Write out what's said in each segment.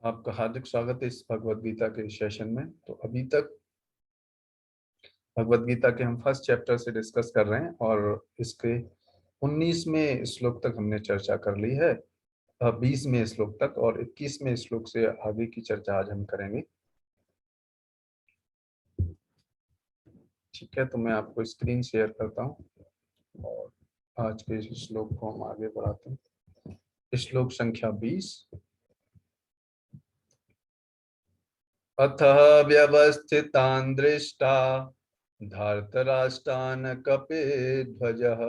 आपका हार्दिक स्वागत है इस भगवत गीता के सेशन में। तो अभी तक भगवत गीता के हम फर्स्ट चैप्टर से डिस्कस कर रहे हैं और इसके 19वें श्लोक तक हमने चर्चा कर ली है। 20वें श्लोक तक और 21वें श्लोक से आगे की चर्चा आज हम करेंगे। ठीक है, तो मैं आपको स्क्रीन शेयर करता हूँ और आज के इस श्लोक को हम आगे बढ़ाते हैं। श्लोक संख्या 20। अथ व्यवस्थितान् दृष्टा धार्तराष्ट्रान् कपिध्वजः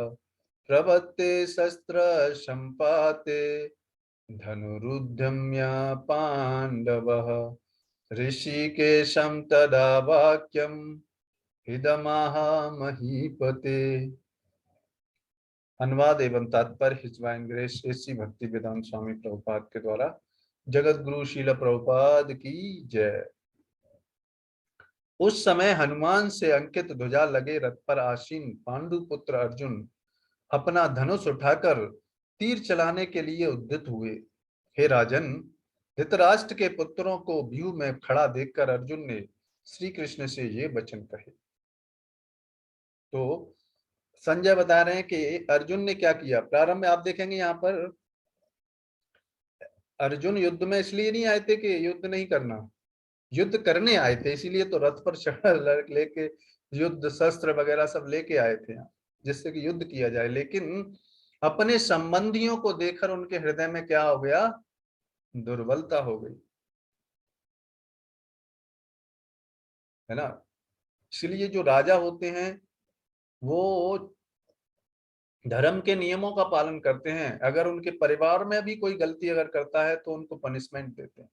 प्रवत्ते शस्त्र संपाते धनुरुद्यम्य पांडवः ऋषिकेशं तदा वाक्यम् इदमाह महीपते। अनुवाद एवं तात्पर्य हिज डिवाइन ग्रेस श्री भक्ति वेदांत स्वामी प्रभुपाद के द्वारा। जगत गुरु शील प्रभुपाद की जय। उस समय हनुमान से अंकित ध्वजा लगे रथ पर आसीन पांडु पुत्र अर्जुन अपना धनुष उठाकर तीर चलाने के लिए उद्यत हुए। हे राजन, धृतराष्ट्र के पुत्रों को व्यूह में खड़ा देखकर अर्जुन ने श्री कृष्ण से ये वचन कहे। तो संजय बता रहे हैं कि अर्जुन ने क्या किया। प्रारंभ में आप देखेंगे यहाँ पर अर्जुन युद्ध में इसलिए नहीं आए थे कि युद्ध नहीं करना, युद्ध करने आए थे। इसीलिए तो रथ पर चढ़ लेके युद्ध शस्त्र वगैरह सब लेके आए थे यहाँ, जिससे कि युद्ध किया जाए। लेकिन अपने संबंधियों को देखकर उनके हृदय में क्या हो गया, दुर्बलता हो गई, है ना। इसलिए जो राजा होते हैं वो धर्म के नियमों का पालन करते हैं। अगर उनके परिवार में भी कोई गलती अगर करता है तो उनको पनिशमेंट देते हैं।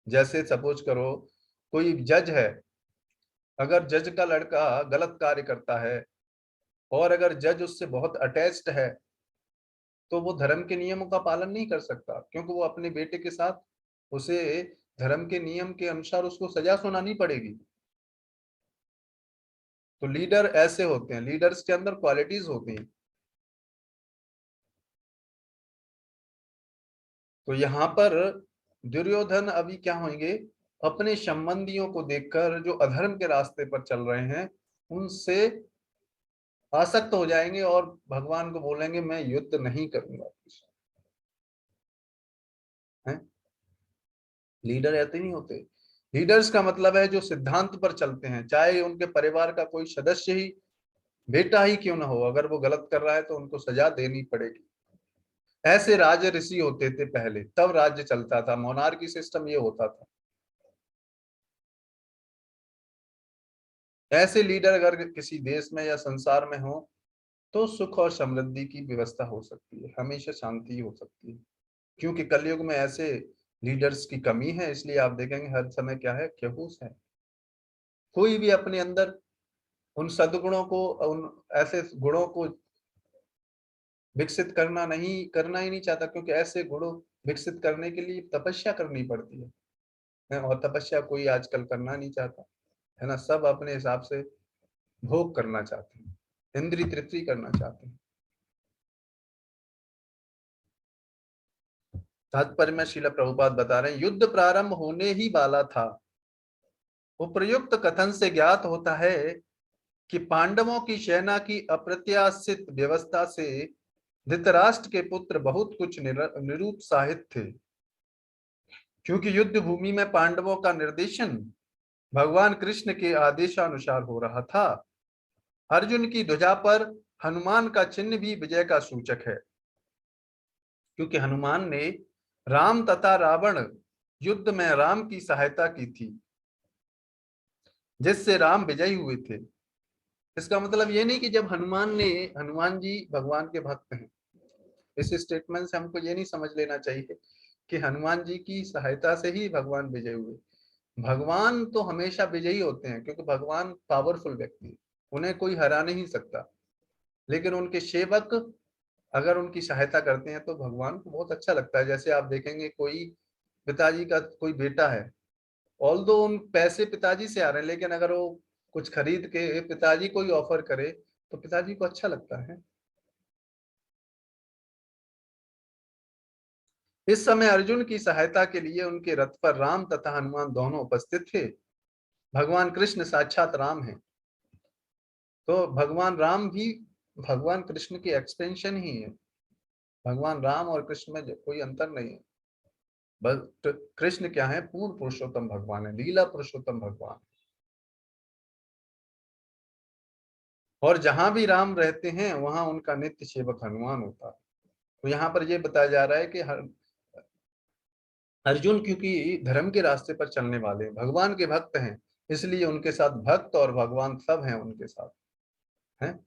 जैसे सपोज करो कोई जज है, अगर जज का लड़का गलत कार्य करता है और अगर जज उससे बहुत अटैच्ड है तो वो धर्म के नियमों का पालन नहीं कर सकता, क्योंकि वो अपने बेटे के साथ उसे धर्म के नियम के अनुसार उसको सजा सुनानी पड़ेगी। तो लीडर ऐसे होते हैं, लीडर्स के अंदर क्वालिटीज होती हैं। तो यहाँ पर दुर्योधन अभी क्या होंगे, अपने संबंधियों को देखकर जो अधर्म के रास्ते पर चल रहे हैं उनसे आसक्त हो जाएंगे और भगवान को बोलेंगे मैं युद्ध नहीं करूंगा। है, लीडर ऐसे नहीं होते। लीडर्स का मतलब है जो सिद्धांत पर चलते हैं, चाहे उनके परिवार का कोई सदस्य ही, बेटा ही क्यों ना हो, अगर वो गलत कर रहा है तो उनको सजा देनी पड़ेगी। ऐसे राज ऋषि होते थे पहले, तब राज्य चलता था, मोनार्की सिस्टम ये होता था। ऐसे लीडर अगर किसी देश में या संसार में हो तो सुख और समृद्धि की व्यवस्था हो सकती है, हमेशा शांति हो सकती है। क्योंकि कलयुग में ऐसे लीडर्स की कमी है, इसलिए आप देखेंगे हर समय क्या है, क्योस है। कोई भी अपने अंदर उन सद्गुणों को, उन ऐसे गुणों को विकसित करना ही नहीं चाहता, क्योंकि ऐसे गुणों विकसित करने के लिए तपस्या करनी पड़ती है। और तपस्या कोई आजकल करना नहीं चाहता, है ना। सब अपने हिसाब से भोग करना चाहते हैं, इंद्रिय तृप्ति करना चाहते हैं। तात्पर्य में श्रील प्रभुपाद बता रहे हैं, युद्ध प्रारंभ होने ही वाला था। उपर्युक्त कथन से ज्ञात होता है कि पांडवों की सेना की अप्रत्याशित व्यवस्था से धृतराष्ट्र के पुत्र बहुत कुछ निरुत्साहित थे, क्योंकि युद्ध भूमि में पांडवों का निर्देशन भगवान कृष्ण के आदेशानुसार हो रहा था। अर्जुन की ध्वजा पर हनुमान का चिन्ह भी विजय का सूचक है, क्योंकि हनुमान ने राम तथा रावण युद्ध में राम की सहायता की थी, जिससे राम विजयी हुए थे। इसका मतलब ये नहीं कि जब हनुमान जी भगवान के भक्त हैं, इस स्टेटमेंट से हमको ये नहीं समझ लेना चाहिए कि हनुमान जी की सहायता से ही भगवान विजय हुए। भगवान तो हमेशा विजयी होते हैं, क्योंकि भगवान पावरफुल व्यक्ति है, उन्हें कोई हरा नहीं सकता। लेकिन उनके सेवक अगर उनकी सहायता करते हैं तो भगवान को बहुत अच्छा लगता है। जैसे आप देखेंगे कोई पिताजी का कोई बेटा है, ऑल दो उन पैसे पिताजी से आ रहे हैं, लेकिन अगर वो कुछ खरीद के पिताजी को ही ऑफर करे तो पिताजी को अच्छा लगता है। इस समय अर्जुन की सहायता के लिए उनके रथ पर राम तथा हनुमान दोनों उपस्थित थे। भगवान कृष्ण साक्षात राम हैं, तो भगवान राम भी भगवान कृष्ण की एक्सटेंशन ही है। भगवान राम और कृष्ण में कोई अंतर नहीं है। बस कृष्ण क्या है, पूर्ण पुरुषोत्तम भगवान है, लीला पुरुषोत्तम भगवान। और जहां भी राम रहते हैं वहां उनका नित्य सेवक हनुमान होता है। तो यहाँ पर यह बताया जा रहा है कि अर्जुन क्योंकि धर्म के रास्ते पर चलने वाले भगवान के भक्त हैं, इसलिए उनके साथ भक्त और भगवान सब हैं उनके साथ हैं।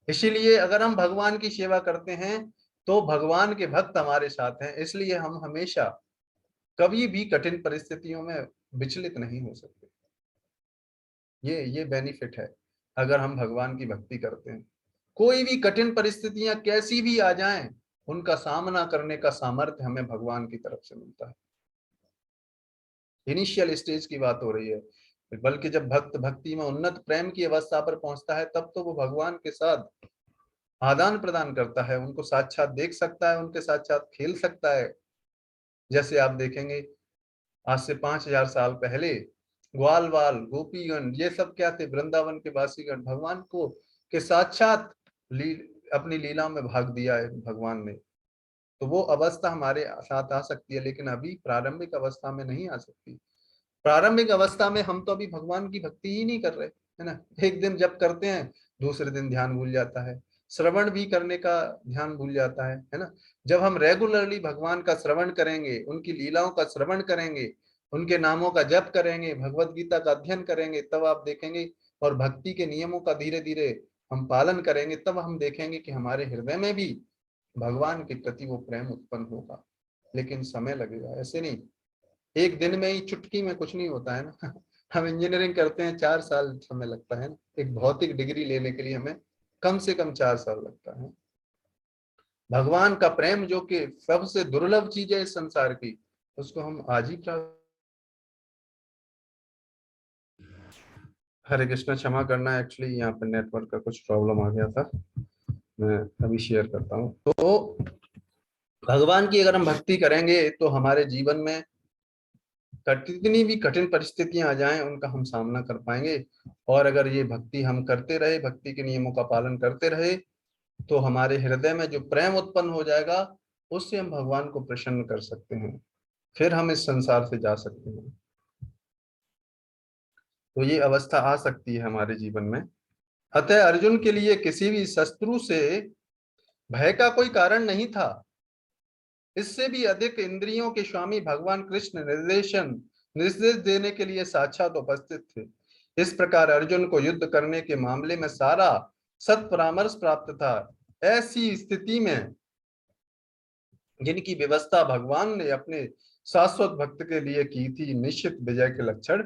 इसीलिए अगर हम भगवान की सेवा करते हैं तो भगवान के भक्त हमारे साथ हैं, इसलिए हम हमेशा कभी भी कठिन परिस्थितियों में विचलित नहीं हो सकते। ये बेनिफिट है अगर हम भगवान की भक्ति करते हैं। कोई भी कठिन परिस्थितियां कैसी भी आ जाएं, उनका सामना करने का सामर्थ्य हमें भगवान की तरफ से मिलता है। इनिशियल स्टेज की बात हो रही है, बल्कि जब भक्त भक्ति में उन्नत प्रेम की अवस्था पर पहुंचता है तब तो वो भगवान के साथ आदान प्रदान करता है, उनको साक्षात देख सकता है, उनके साक्षात खेल सकता है। जैसे आप देखेंगे आज से 5000 साल पहले ग्वाल वाल गोपीगण ये सब क्या थे, वृंदावन के वासीगण भगवान को के साक्षात अपनी लीला में भाग दिया है भगवान ने। तो वो अवस्था हमारे साथ आ सकती है, लेकिन अभी प्रारंभिक अवस्था में नहीं आ सकती। प्रारंभिक अवस्था में हम तो अभी भगवान की भक्ति ही नहीं कर रहे, है ना। एक दिन जब करते हैं दूसरे दिन ध्यान भूल जाता है, श्रवण भी करने का ध्यान भूल जाता है ना। जब हम रेगुलरली भगवान का श्रवण करेंगे, उनकी लीलाओं का श्रवण करेंगे, उनके नामों का जप करेंगे, भगवत गीता का अध्ययन करेंगे, तब आप देखेंगे, और भक्ति के नियमों का धीरे धीरे हम पालन करेंगे, तब हम देखेंगे कि हमारे हृदय में भी भगवान के प्रति वो प्रेम उत्पन्न होगा। लेकिन समय लगेगा, ऐसे नहीं एक दिन में ही चुटकी में कुछ नहीं होता है ना। हम इंजीनियरिंग करते हैं 4 साल समय लगता है ना, एक भौतिक डिग्री लेने के लिए हमें कम से कम 4 साल लगता है। भगवान का प्रेम जो कि सबसे दुर्लभ चीज है इस संसार की, उसको हम आज ही प्राप्त। हरे कृष्णा, क्षमा करना, एक्चुअली यहाँ पर नेटवर्क का कुछ प्रॉब्लम आ गया था। मैं अभी शेयर करता हूँ। तो भगवान की अगर हम भक्ति करेंगे तो हमारे जीवन में कितनी भी कठिन परिस्थितियां आ जाएं उनका हम सामना कर पाएंगे। और अगर ये भक्ति हम करते रहे, भक्ति के नियमों का पालन करते रहे, तो हमारे हृदय में जो प्रेम उत्पन्न हो जाएगा उससे हम भगवान को प्रसन्न कर सकते हैं, फिर हम इस संसार से जा सकते हैं। तो ये अवस्था आ सकती है हमारे जीवन में। अतः अर्जुन के लिए किसी भी शत्रु से भय का कोई कारण नहीं था। इससे भी अधिक इंद्रियों के स्वामी भगवान कृष्ण निर्देश देने के लिए साक्षात उपस्थित थे। इस प्रकार अर्जुन को युद्ध करने के मामले में सारा सत परामर्श प्राप्त था। ऐसी स्थिति में जिनकी व्यवस्था भगवान ने अपने शाश्वत भक्त के लिए की थी, निश्चित विजय के लक्षण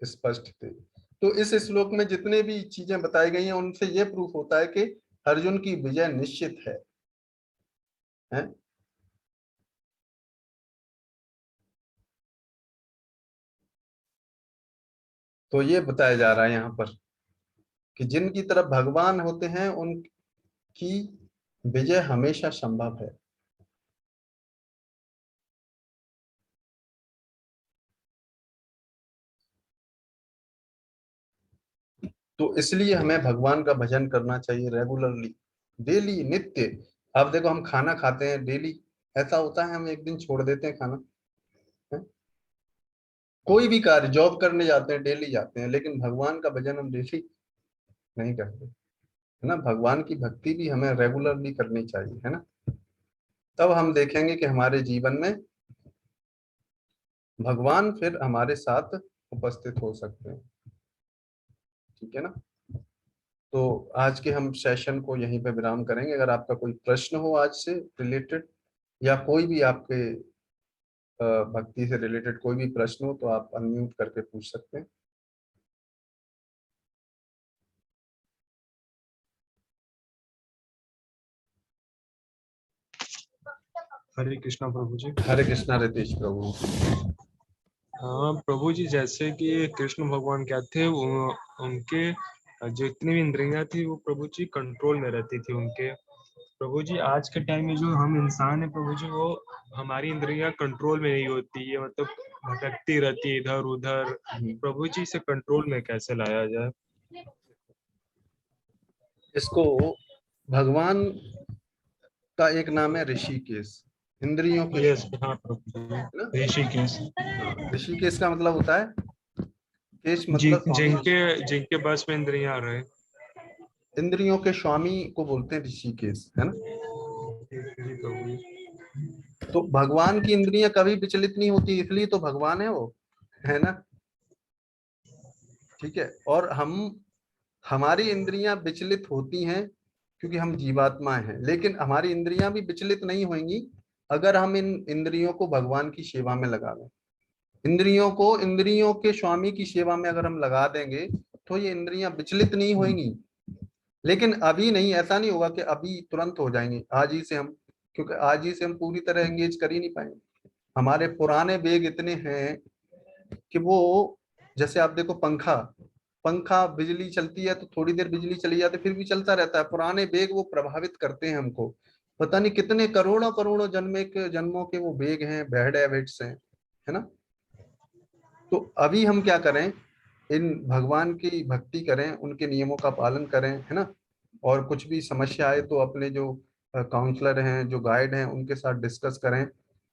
स्पष्ट थे। तो इस श्लोक में जितने भी चीजें बताई गई हैं उनसे यह प्रूफ होता है कि अर्जुन की विजय निश्चित है? तो ये बताया जा रहा है यहाँ पर कि जिनकी तरफ भगवान होते हैं उनकी विजय हमेशा संभव है। तो इसलिए हमें भगवान का भजन करना चाहिए रेगुलरली, डेली, नित्य। आप देखो हम खाना खाते हैं डेली, ऐसा होता है हम एक दिन छोड़ देते हैं खाना है? कोई भी कार्य, जॉब करने जाते हैं डेली जाते हैं, लेकिन भगवान का भजन हम डेली नहीं करते, है ना। भगवान की भक्ति भी हमें रेगुलरली करनी चाहिए, है ना। तब हम देखेंगे कि हमारे जीवन में भगवान फिर हमारे साथ उपस्थित हो सकते हैं। ठीक है ना। तो आज के हम सेशन को यहीं पे विराम करेंगे। अगर आपका कोई प्रश्न हो आज से रिलेटेड, या कोई भी आपके भक्ति से रिलेटेड कोई भी प्रश्न हो, तो आप अनम्यूट करके पूछ सकते हैं। हरे कृष्णा प्रभु जी। हरे कृष्णा रितेश प्रभु। हाँ प्रभु जी, जैसे कि कृष्ण भगवान क्या थे, उनके जो इतनी भी इंद्रियां थी वो प्रभु जी कंट्रोल में रहती थी उनके। प्रभु जी आज के टाइम में जो हम इंसान है प्रभु जी, वो हमारी इंद्रियां कंट्रोल में नहीं होती है, मतलब भटकती रहती है इधर उधर। प्रभु जी इसे कंट्रोल में कैसे लाया जाए? इसको भगवान का एक नाम है ऋषिकेश, इंद्रियों के यस, स्वामी, हाँ प्रभु है ना। जी, ऋषिकेश। हाँ, ऋषिकेश का मतलब होता है, केश जी, मतलब स्वामी। जिनके जिनके बस में इंद्रियां रहे। इंद्रियों के स्वामी को बोलते हैं ऋषिकेश, है ना। जी प्रभु जी। तो भगवान की इंद्रियां कभी विचलित नहीं होती, इसलिए तो भगवान है वो, है ना। ठीक है। और हमारी इंद्रियां विचलित होती हैं क्योंकि हम जीवात्मा हैं, लेकिन हमारी इंद्रियां भी विचलित नहीं होंगी अगर हम इन इंद्रियों को भगवान की सेवा में लगा दें। इंद्रियों को इंद्रियों के स्वामी की सेवा में अगर हम लगा देंगे तो ये इंद्रियां विचलित नहीं होंगी। लेकिन अभी नहीं, ऐसा नहीं होगा कि अभी तुरंत हो जाएंगे आज ही से हम, क्योंकि आज ही से हम पूरी तरह एंगेज कर ही नहीं पाएंगे। हमारे पुराने वेग इतने हैं कि वो, जैसे आप देखो पंखा, पंखा बिजली चलती है तो थोड़ी देर बिजली चली जाती है फिर भी चलता रहता है। पुराने वेग वो प्रभावित करते हैं हमको, पता नहीं कितने करोड़ों करोड़ों जन्मों के वो वेग हैं, बैड हैबिट्स हैं, है ना। तो अभी हम क्या करें, इन भगवान की भक्ति करें, उनके नियमों का पालन करें, है ना। और कुछ भी समस्या आए तो अपने जो काउंसलर हैं, जो गाइड हैं, उनके साथ डिस्कस करें।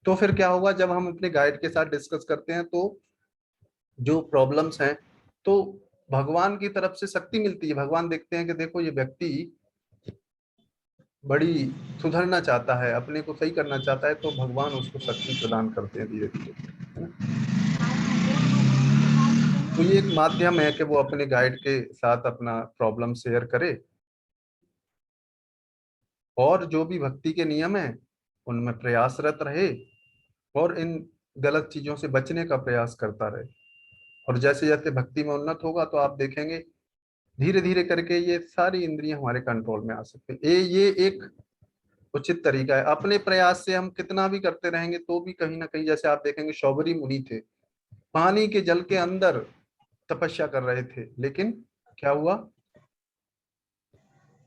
तो फिर क्या होगा, जब हम अपने गाइड के साथ डिस्कस करते हैं तो जो प्रॉब्लम्स हैं, तो भगवान की तरफ से शक्ति मिलती है। भगवान देखते हैं कि देखो ये व्यक्ति बड़ी सुधरना चाहता है, अपने को सही करना चाहता है, तो भगवान उसको शक्ति प्रदान करते हैं धीरे धीरे, है ना। तो ये एक माध्यम है कि वो अपने गाइड के साथ अपना प्रॉब्लम शेयर करे और जो भी भक्ति के नियम है उनमें प्रयासरत रहे और इन गलत चीजों से बचने का प्रयास करता रहे। और जैसे जैसे भक्ति में उन्नत होगा तो आप देखेंगे धीरे धीरे करके ये सारी इंद्रियां हमारे कंट्रोल में आ सकती है। ये एक उचित तरीका है। अपने प्रयास से हम कितना भी करते रहेंगे तो भी कहीं ना कहीं, जैसे आप देखेंगे शौबरी मुनि थे, पानी के जल के अंदर तपस्या कर रहे थे, लेकिन क्या हुआ,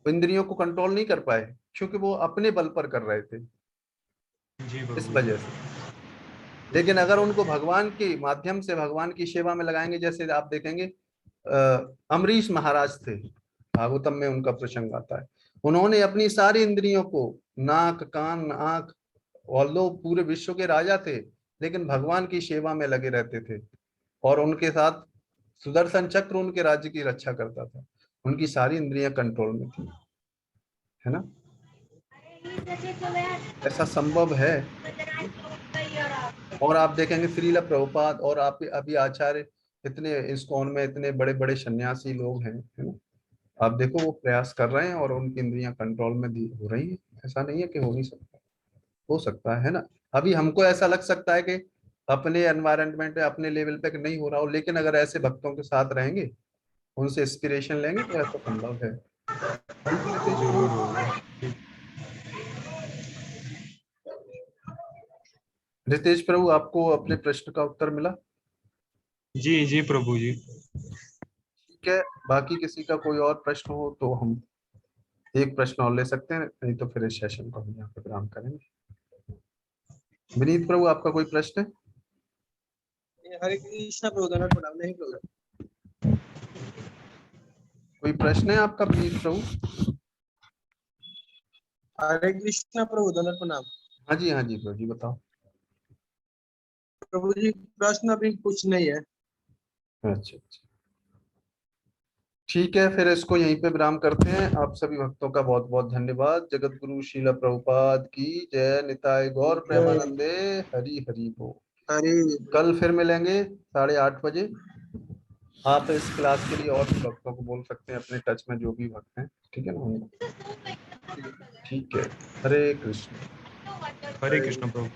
इंद्रियों को कंट्रोल नहीं कर पाए क्योंकि वो अपने बल पर कर रहे थे, जी इस प्रभु वजह से। लेकिन अगर उनको भगवान के माध्यम से भगवान की सेवा में लगाएंगे, जैसे आप देखेंगे अमरीश महाराज थे, भागवतम में उनका प्रसंग आता है। उन्होंने अपनी सारी इंद्रियों को, नाक कान आंख, और लोग पूरे विश्व के राजा थे लेकिन भगवान की सेवा में लगे रहते थे। और उनके साथ सुदर्शन चक्र उनके राज्य की रक्षा करता था। उनकी सारी इंद्रियां कंट्रोल में थी, है ना। ऐसा संभव है। और आप देखेंगे श्रील प्रभुपाद और आप अभी आचार्य, इतने इस्कॉन में इतने बड़े बड़े सन्यासी लोग हैं, है ना। आप देखो वो प्रयास कर रहे हैं और उनकी इंद्रियां कंट्रोल में हो रही है। ऐसा नहीं है कि हो नहीं सकता, हो सकता है ना। अभी हमको ऐसा लग सकता है कि अपने एनवायरनमेंट में अपने लेवल पे नहीं हो रहा हो, लेकिन अगर ऐसे भक्तों के साथ रहेंगे, उनसे इंस्पिरेशन लेंगे तो ऐसा संभव है। ठीक है रितेश प्रभु। जरूर होगा। रितेश प्रभु, आपको अपने प्रश्न का उत्तर मिला? जी जी प्रभु जी। ठीक है। बाकी किसी का कोई और प्रश्न हो तो हम एक प्रश्न और ले सकते हैं, नहीं तो फिर इस सेशन को हम यहाँ पे विराम करेंगे। विनीत प्रभु, आपका कोई प्रश्न है? हरे कृष्णा प्रभु, प्रणाम। नहीं प्रभु। कोई प्रश्न है आपका विनीत प्रभु? हरे कृष्णा प्रभु, प्रणाम। हाँ जी, हाँ जी प्रभु जी, बताओ। प्रभु जी प्रश्न अभी कुछ नहीं है। अच्छा अच्छा, ठीक है, फिर इसको यहीं पे विराम करते हैं। आप सभी भक्तों का बहुत बहुत धन्यवाद। जगत गुरु श्रील प्रभुपाद की जय। निताय गौर प्रेमानंदे। हरि हरि बोल। हरे कल फिर मिलेंगे 8:30 बजे। आप इस क्लास के लिए और भी भक्तों को बोल सकते हैं, अपने टच में जो भी भक्त हैं, ठीक है ना उनको। ठीक है। हरे कृष्ण। हरे कृष्ण प्रभु।